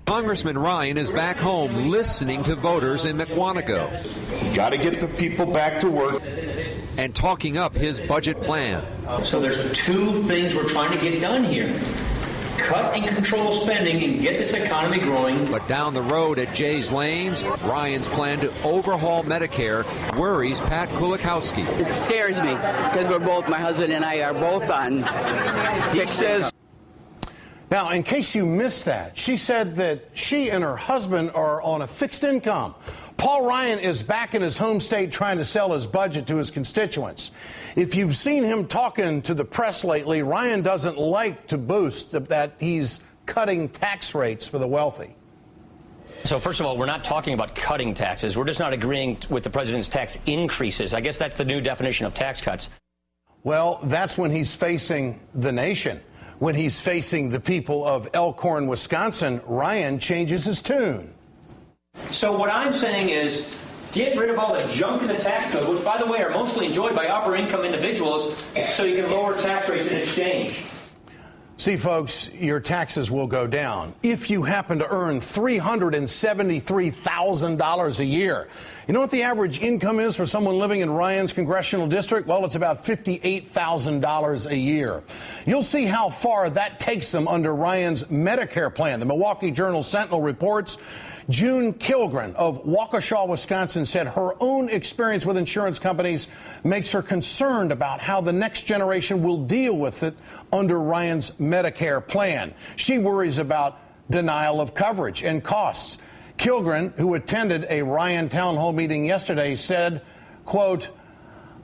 Congressman Ryan is back home listening to voters in Mukwonago. Got to get the people back to work. And talking up his budget plan. So there's two things we're trying to get done here. Cut and control spending and get this economy growing. But down the road at Jay's Lanes, Ryan's plan to overhaul Medicare worries Pat Kulikowski. It scares me because my husband and I are both on. He says. Now, in case you missed that, she said that she and her husband are on a fixed income. Paul Ryan is back in his home state trying to sell his budget to his constituents. If you've seen him talking to the press lately, Ryan doesn't like to boast that he's cutting tax rates for the wealthy. So first of all, we're not talking about cutting taxes. We're just not agreeing with the president's tax increases. I guess that's the new definition of tax cuts. Well, that's when he's facing the nation. When he's facing the people of Elkhorn, Wisconsin, Ryan changes his tune. So what I'm saying is get rid of all the junk in the tax code, which, by the way, are mostly enjoyed by upper-income individuals, so you can lower tax rates in exchange. See, folks, your taxes will go down if you happen to earn $373,000 a year. You know what the average income is for someone living in Ryan's congressional district? Well, it's about $58,000 a year. You'll see how far that takes them under Ryan's Medicare plan. The Milwaukee Journal-Sentinel reports June Kilgren of Waukesha, Wisconsin, said her own experience with insurance companies makes her concerned about how the next generation will deal with it under Ryan's Medicare plan. She worries about denial of coverage and costs. Kilgren, who attended a Ryan town hall meeting yesterday, said, quote,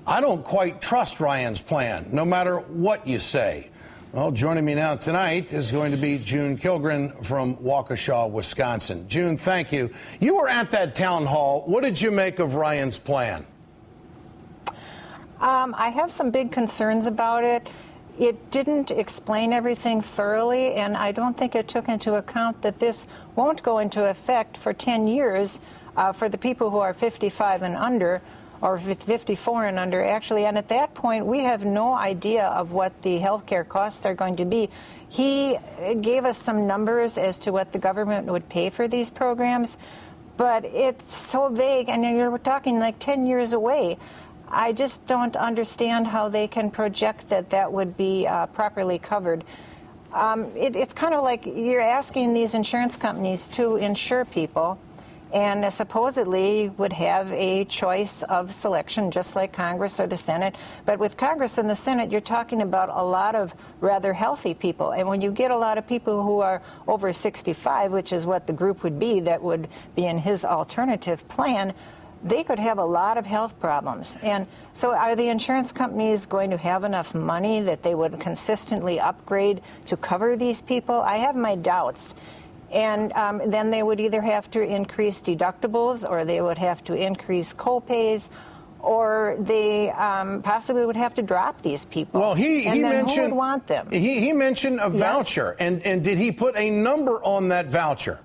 "I don't quite trust Ryan's plan, no matter what you say." Well, joining me now tonight is going to be June Kilgren from Waukesha, Wisconsin. June, thank you. You were at that town hall. What did you make of Ryan's plan? I have some big concerns about it. It didn't explain everything thoroughly, and I don't think it took into account that this won't go into effect for 10 years for the people who are 55 and under, or 54 and under, actually. And at that point, we have no idea of what the health care costs are going to be. He gave us some numbers as to what the government would pay for these programs, but it's so vague, and you're talking like 10 years away. I just don't understand how they can project that that would be properly covered. It's kind of like you're asking these insurance companies to insure people, and supposedly would have a choice of selection, just like Congress or the Senate. But with Congress and the Senate, you're talking about a lot of rather healthy people. And when you get a lot of people who are over 65, which is what the group would be that would be in his alternative plan, they could have a lot of health problems. And so are the insurance companies going to have enough money that they would consistently upgrade to cover these people? I have my doubts. And then they would either have to increase deductibles, or they would have to increase co-pays, or they possibly would have to drop these people. Well, he mentioned, who would want them? He mentioned a voucher, and did he put a number on that voucher?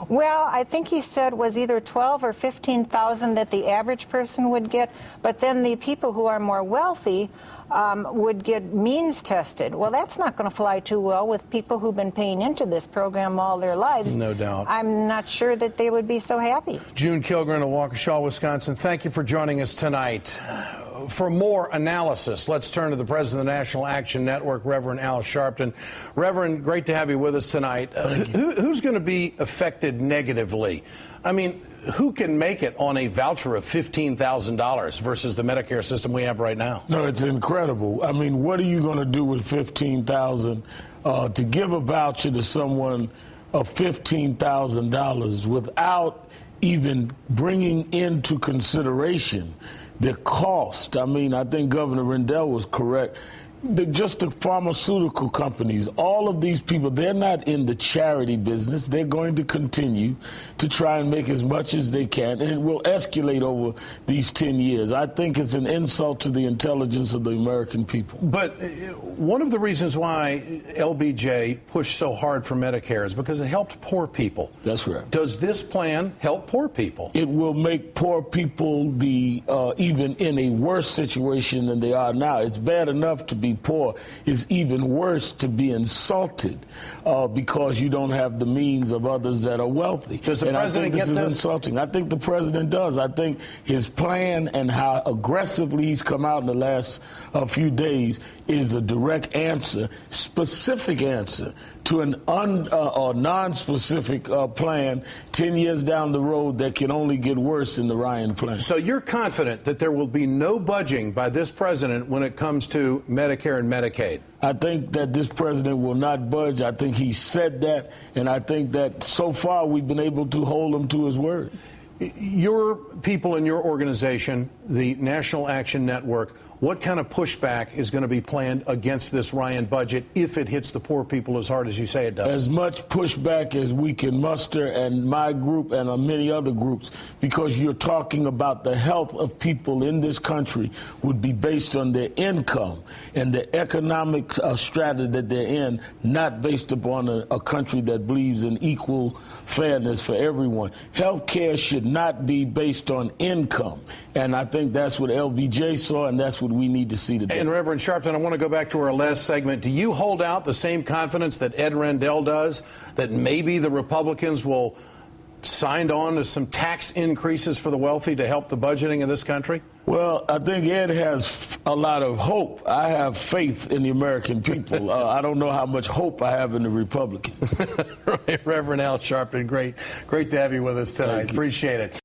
Well, I think he said was either 12 or 15,000 that the average person would get, but then the people who are more wealthy would get means tested. Well, that's not going to fly too well with people who've been paying into this program all their lives. No doubt. I'm not sure that they would be so happy. June Kilgren of Waukesha, Wisconsin, thank you for joining us tonight. For more analysis, let's turn to the president of the National Action Network, Reverend Al Sharpton. Reverend, great to have you with us tonight. Who's going to be affected negatively? I mean, who can make it on a voucher of $15,000 versus the Medicare system we have right now? No, it's incredible. I mean, what are you going to do with $15,000 to give a voucher to someone of $15,000 without even bringing into consideration the cost? I mean, I think Governor Rendell was correct. Just the pharmaceutical companies, all of these people, they're not in the charity business. They're going to continue to try and make as much as they can, and it will escalate over these 10 years. I think it's an insult to the intelligence of the American people. But one of the reasons why LBJ pushed so hard for Medicare is because it helped poor people. That's right. Does this plan help poor people? It will make poor people even in a worse situation than they are now. It's bad enough to be poor is even worse to be insulted because you don't have the means of others that are wealthy. Does the president get this? Insulting. I think the president does. I think his plan and how aggressively he's come out in the last few days is a direct answer, specific answer to an non-specific plan 10 years down the road that can only get worse in the Ryan plan. So you're confident that there will be no budging by this president when it comes to Medicare and Medicaid? I think that this president will not budge. I think he said that, and I think that so far we've been able to hold him to his word. Your people in your organization, the National Action Network, what kind of pushback is going to be planned against this Ryan budget if it hits the poor people as hard as you say it does? As much pushback as we can muster, and my group and many other groups, because you're talking about the health of people in this country would be based on their income and the economic strata that they're in, not based upon a country that believes in equal fairness for everyone. Health care should not be based on income, and I think that's what LBJ saw, and that's what we need to see today. And Reverend Sharpton, I want to go back to our last segment. Do you hold out the same confidence that Ed Rendell does, that maybe the Republicans will sign on to some tax increases for the wealthy to help the budgeting of this country? Well, I think Ed has a lot of hope. I have faith in the American people. I don't know how much hope I have in the Republicans. Right, Reverend Al Sharpton, great to have you with us tonight. Appreciate it.